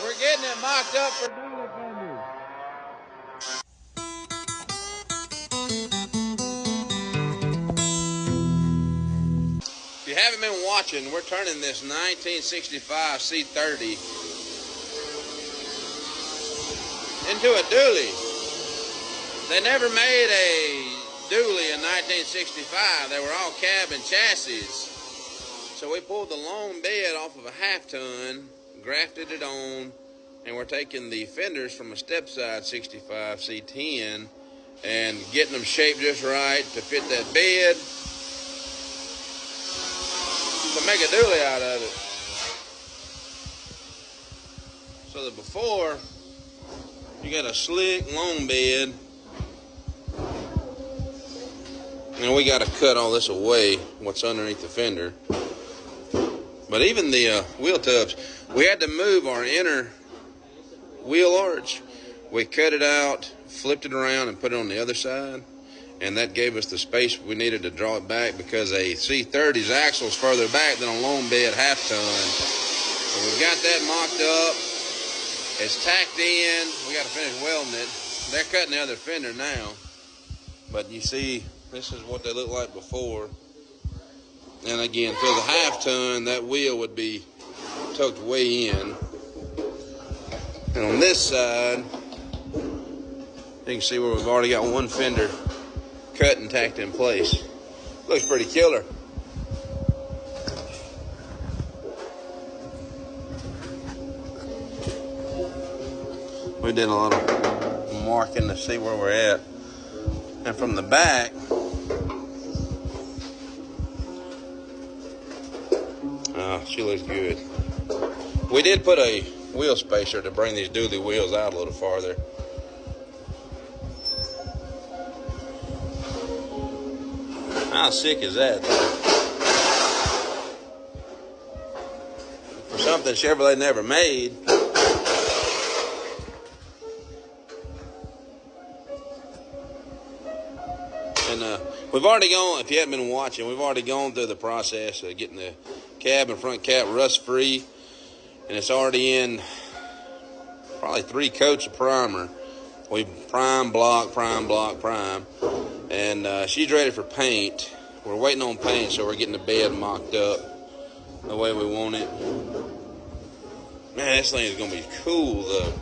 We're getting it mocked up for dually fenders. If you haven't been watching, we're turning this 1965 C30 into a dually. They never made a dually in 1965. They were all cab and chassis. So we pulled the long bed off of a half-ton, grafted it on, and we're taking the fenders from a step-side 65 C10 and getting them shaped just right to fit that bed to make a dually out of it. So that before, you got a slick long bed, and we got to cut all this away, what's underneath the fender. But even the wheel tubs, we had to move our inner wheel arch. We cut it out, flipped it around, and put it on the other side. And that gave us the space we needed to draw it back because a C30's axle is further back than a long bed half-ton. So we've got that mocked up. It's tacked in. We got to finish welding it. They're cutting the other fender now. But you see, this is what they looked like before. And again, if it was a half-ton, that wheel would be tucked way in. And on this side, you can see where we've already got one fender cut and tacked in place. Looks pretty killer. We did a lot of marking to see where we're at. And from the back, she looks good. We did put a wheel spacer to bring these dually wheels out a little farther. How sick is that, though? For something Chevrolet never made. And we've already gone, if you haven't been watching, we've already gone through the process of getting the cab and front cap rust-free. And it's already in probably 3 coats of primer. We prime, block, prime, block, prime. And she's ready for paint. We're waiting on paint, so we're getting the bed mocked up the way we want it. Man, this thing is going to be cool, though.